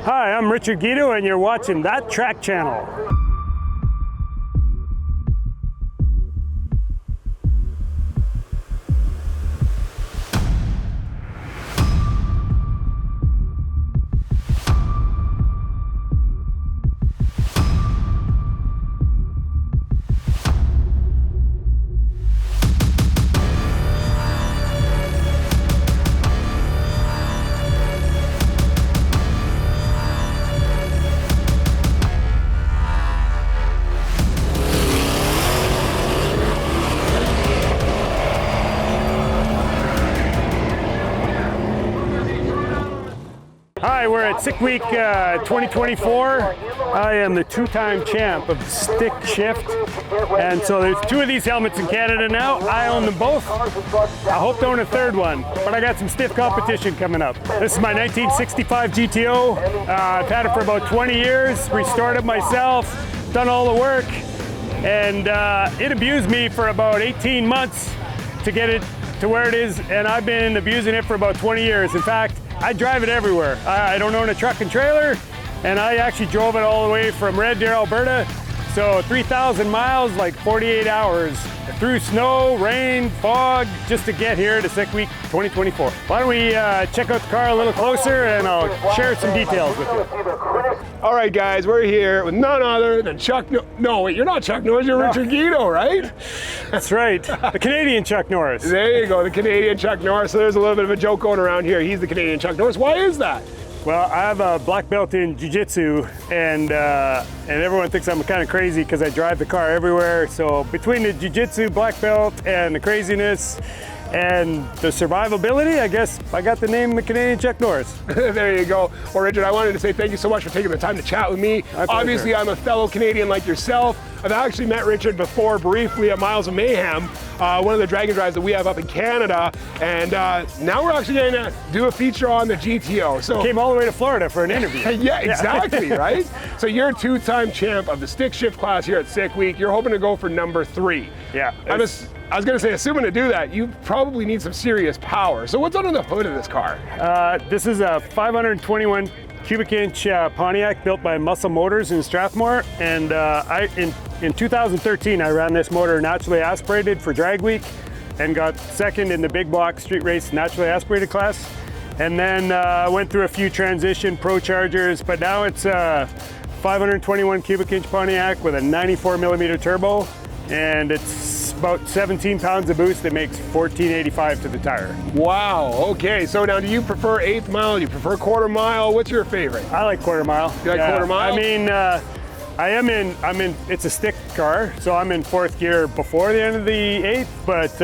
Hi, I'm Richard Guido and you're watching That Track Channel. Hi, we're at Sick Week 2024. I am the two-time champ of stick shift. And so there's two of these helmets in Canada now. I own them both. I hope to own a third one, but I got some stiff competition coming up. This is my 1965 GTO. I've had it for about 20 years, restored it myself, done all the work, and it abused me for about 18 months to get it to where it is, and I've been abusing it for about 20 years. In fact, I drive it everywhere. I don't own a truck and trailer, and I actually drove it all the way from Red Deer, Alberta. So 3,000 miles, like 48 hours, through snow, rain, fog, just to get here to Sick Week 2024. Why don't we check out the car a little closer and I'll share some details with you. All right, guys, we're here with none other than Chuck No, wait, you're not Chuck Norris, you're Richard Guido, right? That's right, the Canadian Chuck Norris. There you go, the Canadian Chuck Norris. So there's a little bit of a joke going around here. He's the Canadian Chuck Norris. Why is that? Well, I have a black belt in jiu-jitsu, and everyone thinks I'm kind of crazy because I drive the car everywhere. So between the jiu-jitsu, black belt, and the craziness, and the survivability, I guess I got the name the Canadian Chuck Norris. There you go. Well, Richard, I wanted to say thank you so much for taking the time to chat with me. Obviously, I'm a fellow Canadian like yourself. I've actually met Richard before briefly at Miles of Mayhem, one of the dragon drives that we have up in Canada, and now we're actually going to do a feature on the GTO. So came all the way to Florida for an interview. Yeah, exactly, right? So you're a two-time champ of the stick shift class here at Sick Week. You're hoping to go for number 3. Yeah. I was going to say, assuming to do that, you probably need some serious power. So what's under the hood of this car? This is a 521 cubic inch Pontiac built by Muscle Motors in Strathmore, and in 2013 I ran this motor naturally aspirated for Drag Week and got second in the big block street race naturally aspirated class, and then went through a few transition pro chargers, but now it's a 521 cubic inch Pontiac with a 94 millimeter turbo, and it's about 17 pounds of boost that makes 1485 to the tire. Wow, okay, so now do you prefer 1/8 mile, do you prefer quarter mile? What's your favorite? I like quarter mile. You like quarter mile? I mean, it's a stick car, so I'm in 4th gear before the end of the 8th, but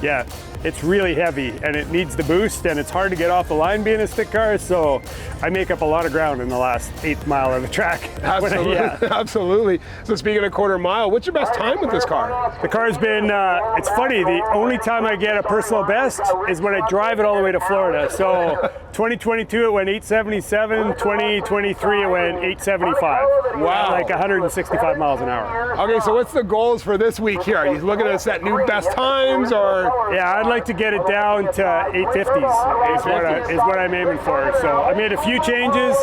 yeah, it's really heavy and it needs the boost, and it's hard to get off the line being a stick car, so I make up a lot of ground in the last 1/8 mile of the track. Absolutely, absolutely. So speaking of quarter mile, what's your best time with this car? The car's been, it's funny, the only time I get a personal best is when I drive it all the way to Florida. So 2022 it went 877, 2023 it went 875. Wow. Like 165 miles an hour. Okay, so what's the goals for this week here? Are you looking to set new best times, or? Yeah, I'd like to get it down to 850s is what I'm aiming for. So I made a few changes.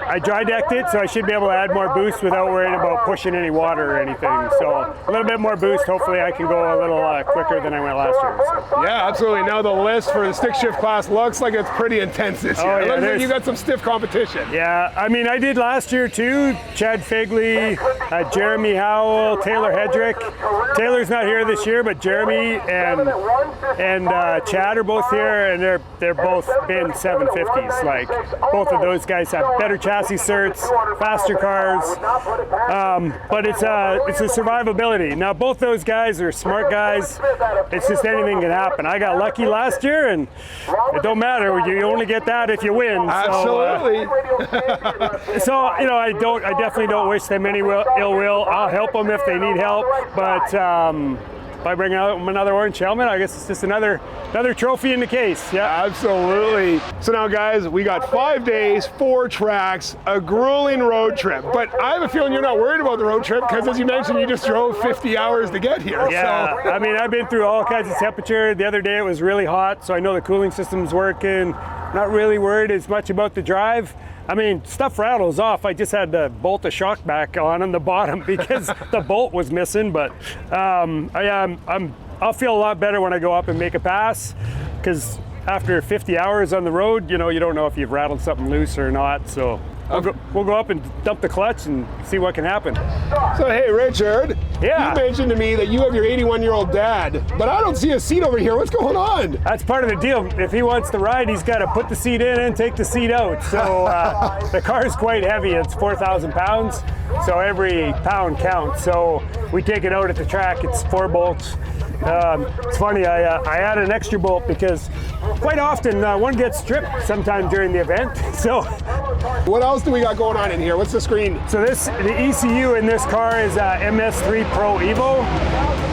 I dry decked it, so I should be able to add more boost without worrying about pushing any water or anything. So a little bit more boost, hopefully I can go a little quicker than I went last year. So. Yeah, absolutely. Now the list for the stick shift class looks like it's pretty intense this year. It looks like you got some stiff competition. Yeah, I mean, I did last year too. Chad Figley, Jeremy Howell, Taylor Hedrick. Taylor's not here this year, but Jeremy and Chad are both here, and they're both been 750s. Like, both of those guys have better chassis certs, faster cars, but it's a survivability. Now both those guys are smart guys. It's just anything can happen. I got lucky last year, and it don't matter. You only get that if you win. Absolutely. So you know, I definitely don't wish them any ill will. I'll help them if they need help, but if I bring out another orange helmet, I guess it's just another trophy in the case. Yeah, absolutely. So now, guys, we got 5 days, 4 tracks, a grueling road trip. But I have a feeling you're not worried about the road trip because, as you mentioned, you just drove 50 hours to get here. Yeah, so. I mean, I've been through all kinds of temperature. The other day it was really hot, so I know the cooling system's working. not really worried as much about the drive. I mean, stuff rattles off. I just had to bolt a shock back on the bottom because the bolt was missing. But I'll feel a lot better when I go up and make a pass, because after 50 hours on the road, you know, you don't know if you've rattled something loose or not. So we'll go up and dump the clutch and see what can happen. So hey, Richard, yeah, you mentioned to me that you have your 81-year-old dad, but I don't see a seat over here. What's going on? That's part of the deal. If he wants to ride, he's got to put the seat in and take the seat out. So the car is quite heavy. It's 4,000 pounds, so every pound counts. So we take it out at the track. It's 4 bolts. It's funny, I add an extra bolt because quite often one gets stripped sometime during the event. So what else do we got going on in here? What's the screen? So the ECU in this car is MS3 Pro Evo,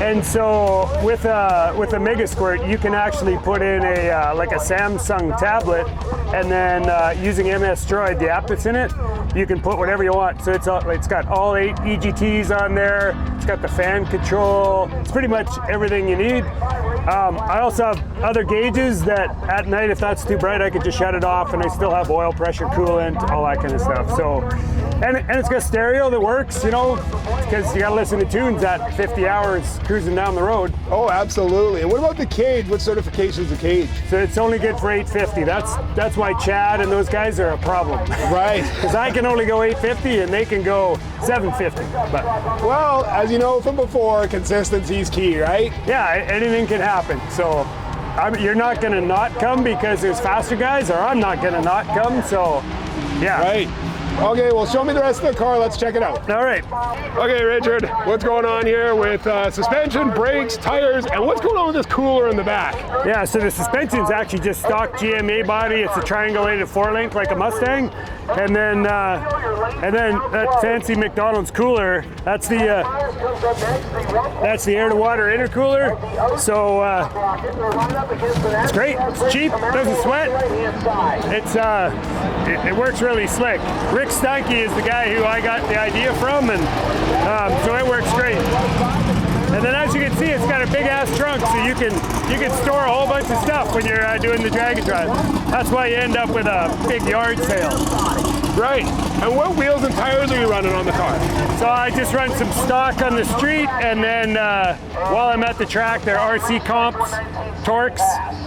and so with a Mega Squirt you can actually put in a like a Samsung tablet, and then using MS Droid, the app that's in it, you can put whatever you want. So it's got all 8 EGTs on there. It's got the fan control. It's pretty much everything you need. I also have other gauges that at night, if that's too bright, I could just shut it off, and I still have oil pressure, coolant, all that kind of stuff. So, and it's got stereo that works, you know, because you got to listen to tunes at 50 hours cruising down the road. Oh, absolutely. And what about the cage? What certification is the cage? So it's only good for 850. That's why Chad and those guys are a problem. Right. Because I can only go 850 and they can go 750. But well, as you know from before, consistency is key, right? Yeah, anything can happen. So you're not going to not come because there's faster guys, or I'm not going to not come. So yeah. Right. Okay, well, show me the rest of the car. Let's check it out. All right. Okay, Richard, what's going on here with suspension, brakes, tires, and what's going on with this cooler in the back? Yeah, so the suspension is actually just stock GMA body. It's a triangulated 4-link like a Mustang, and then that fancy McDonald's cooler. That's the air-to-water intercooler. So it's great. It's cheap. Doesn't sweat. It works really slick. Rick Stanky is the guy who I got the idea from, and so it works great. And then as you can see, it's got a big ass trunk, so you can store a whole bunch of stuff when you're doing the drag and drive. That's why you end up with a big yard sale. Right. And what wheels and tires are you running on the car? So I just run some stock on the street, and then while I'm at the track, they're RC comps, Torques,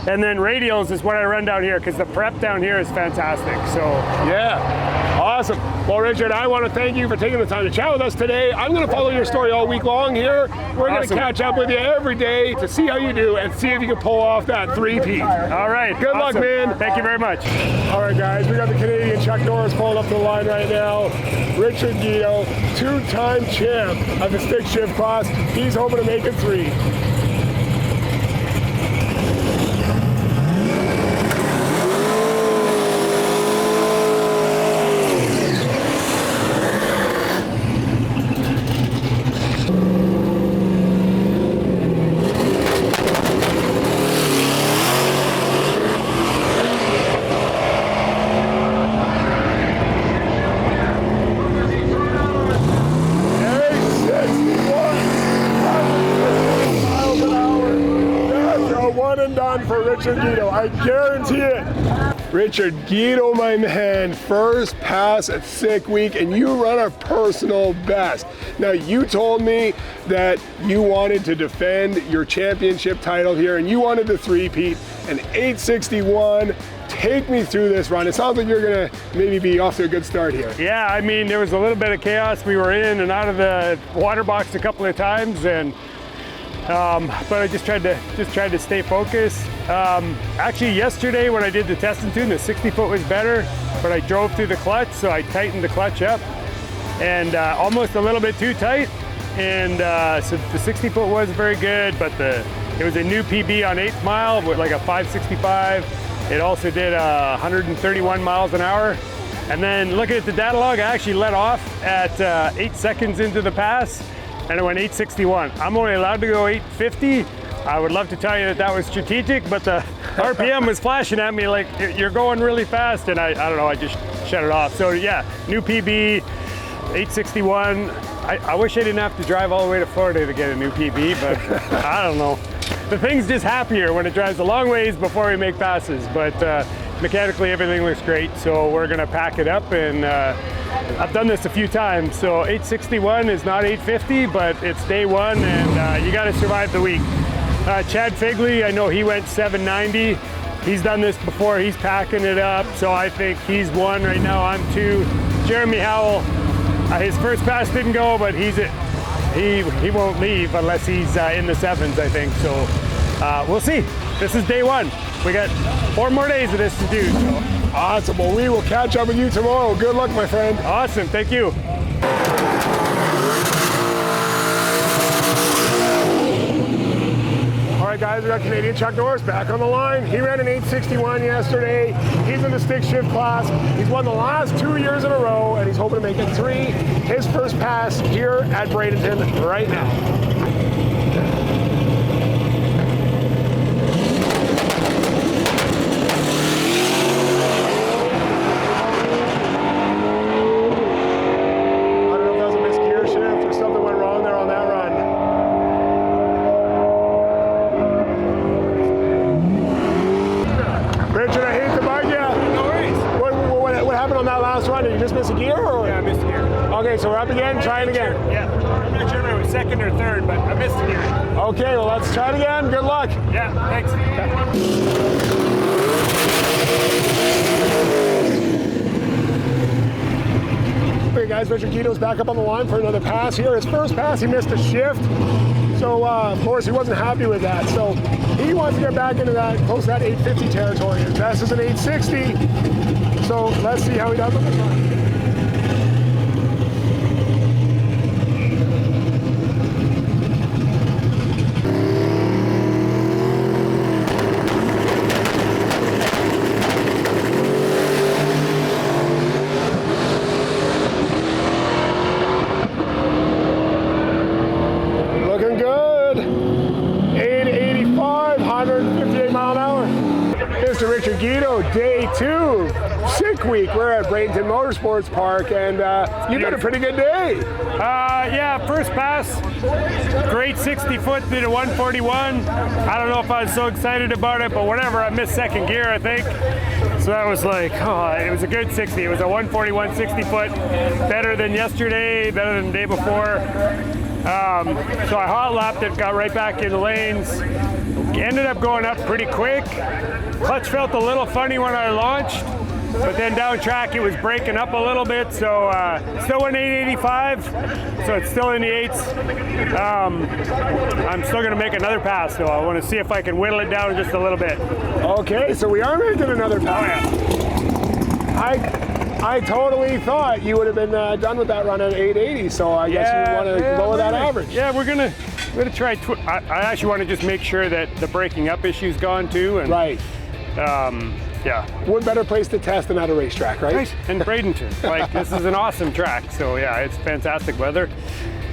and then radials is what I run down here, because the prep down here is fantastic. So yeah, awesome. Well, Richard, I want to thank you for taking the time to chat with us today. I'm going to follow your story all week long here. We're going to catch up with you every day to see how you do and see if you can pull off that 3-peat. All right. Good luck, man. Thank you very much. All right, guys, we got the Canadian Chuck Norris pulling up to the line right now. Richard Guido, 2-time champ of the stick shift class. He's hoping to make it 3. For Richard Guido, I guarantee it. Richard Guido, my man, first pass at Sick Week, and you run a personal best. Now, you told me that you wanted to defend your championship title here, and you wanted the 3-peat, an 861. Take me through this run. It sounds like you're gonna maybe be off to a good start here. Yeah, I mean, there was a little bit of chaos. We were in and out of the water box a couple of times, and but I just tried to stay focused. Actually, yesterday when I did the test and tune, the 60-foot was better, but I drove through the clutch, so I tightened the clutch up, and almost a little bit too tight. And so the 60-foot was very good, but it was a new PB on 8th mile with like a 565. It also did 131 miles an hour. And then looking at the data log, I actually let off at 8 seconds into the pass, and it went 861. I'm only allowed to go 850. I would love to tell you that was strategic, but the RPM was flashing at me like, you're going really fast, and I don't know, I just shut it off. So yeah, new PB, 861. I wish I didn't have to drive all the way to Florida to get a new PB, but I don't know. The thing's just happier when it drives a long ways before we make passes, but mechanically everything looks great, so we're gonna pack it up, and I've done this a few times, so 861 is not 850, but it's day one, and you gotta survive the week. Chad Figley, I know he went 790. He's done this before, he's packing it up, so I think he's 1 right now, I'm 2. Jeremy Howell, his first pass didn't go, but he won't leave unless he's in the 7s, I think, so we'll see. This is day one. We got 4 more days of this to do. So. Awesome. Well, we will catch up with you tomorrow. Good luck, my friend. Awesome. Thank you. All right, guys, we got Canadian Chuck Norris back on the line. He ran an 861 yesterday. He's in the stick shift class. He's won the last 2 years in a row, and he's hoping to make it 3. His first pass here at Bradenton right now. Did you just miss a gear? Or? Yeah, I missed a gear. Okay, so we're up again, try it again. Yeah, I'm not sure if it was 2nd or 3rd, but I missed a gear. Okay, well let's try it again. Good luck. Yeah, thanks. Okay guys, Richard Guido's back up on the line for another pass here. His first pass, he missed a shift. So of course he wasn't happy with that. So he wants to get back into that, close to that 850 territory. His best is an 860. So let's see how he does on this one. Looking good. 885, 158 mile an hour. Mr. Richard Guido, day 2. Sick week. We're at Bradenton Motorsports Park, and you've had a pretty good day. Yeah, first pass, great 60-foot, did a 141. I don't know if I was so excited about it, but whatever, I missed 2nd gear, I think. So that was like, it was a good 60. It was a 141 60-foot, better than yesterday, better than the day before. So I hot lapped it, got right back in the lanes, ended up going up pretty quick. Clutch felt a little funny when I launched, but then down track it was breaking up a little bit, so still went 885, so it's still in the 8s. I'm still going to make another pass, so I want to see if I can whittle it down just a little bit. Okay, so we are making another pass. Oh, yeah. I totally thought you would have been done with that run at 880, so I guess you want to lower that average. Yeah, we're gonna try. I actually want to just make sure that the breaking up issue's gone too. And, right. Yeah. What better place to test than at a racetrack, right? Right. And Bradenton. Like, this is an awesome track. So yeah, it's fantastic weather.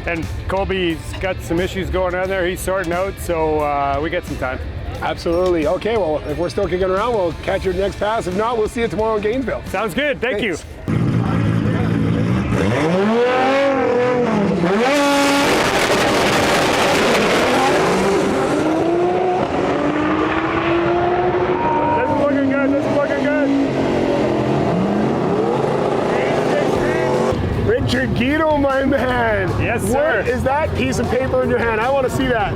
And Colby's got some issues going on there. He's sorting out, so we got some time. Absolutely. Okay, well, if we're still kicking around, we'll catch your next pass. If not, we'll see you tomorrow in Gainesville. Sounds good. Thank you. Richard Guido, my man. Yes, sir. What is that piece of paper in your hand? I want to see that.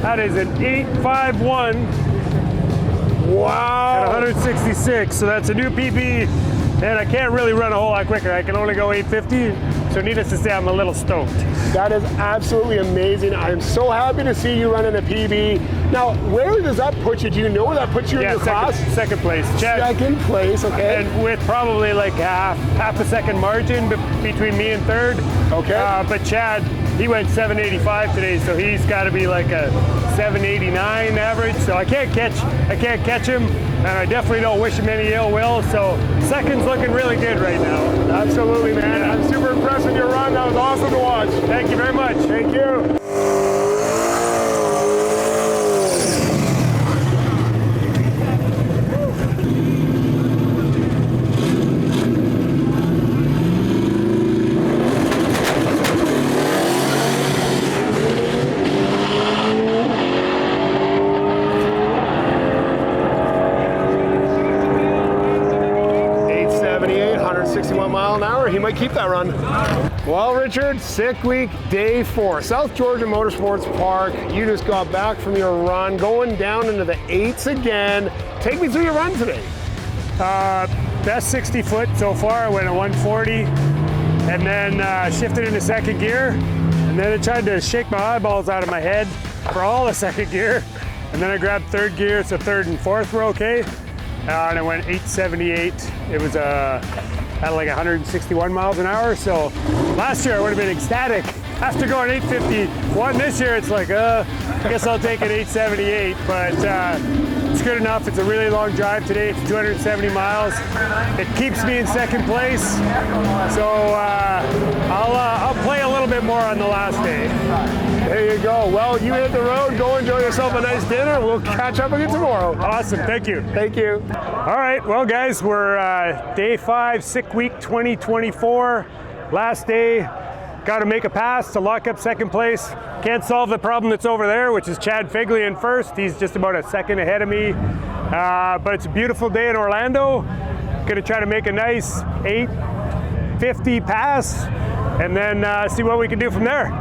That is an 851. Wow. At 166, so that's a new PB, and I can't really run a whole lot quicker. I can only go 850, so needless to say, I'm a little stoked. That is absolutely amazing. I am so happy to see you running a PB. Now, where does that put you? Do you know where that puts you in your class? Second place. Chad, second place, okay. And with probably like half a second margin between me and third. Okay. But Chad, he went 785 today, so he's got to be like a 789 average. So I can't catch him, and I definitely don't wish him any ill will. So second's looking really good right now. Absolutely, man. I'm super impressed with your run. That was awesome to watch. Thank you very much. Thank you. hour. He might keep that run. Well, Richard, sick week, day 4. South Georgia Motorsports Park. You just got back from your run, going down into the 8s again. Take me through your run today. Best 60 foot so far. I went at 140 and then shifted into second gear. And then I tried to shake my eyeballs out of my head for all the second gear. And then I grabbed third gear, so third and fourth were okay. And I went 878. It was at like 161 miles an hour. So last year I would have been ecstatic after going 851. This year it's like, I guess I'll take an 878, but it's good enough. It's a really long drive today. It's 270 miles. It keeps me in second place. So I'll play a little bit more on the last day. There you go. Well, you hit the road. Go enjoy yourself a nice dinner. We'll catch up again tomorrow. Awesome. Thank you. Thank you. All right. Well, guys, we're day 5, sick week 2024. Last day. Got to make a pass to lock up second place. Can't solve the problem that's over there, which is Chad Figley in first. He's just about a second ahead of me. But it's a beautiful day in Orlando. Going to try to make a nice 850 pass and then see what we can do from there.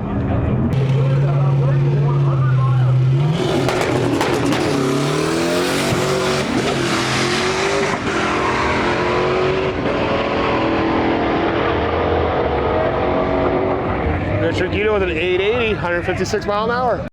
Richard Guido with an 880, 156 mile an hour.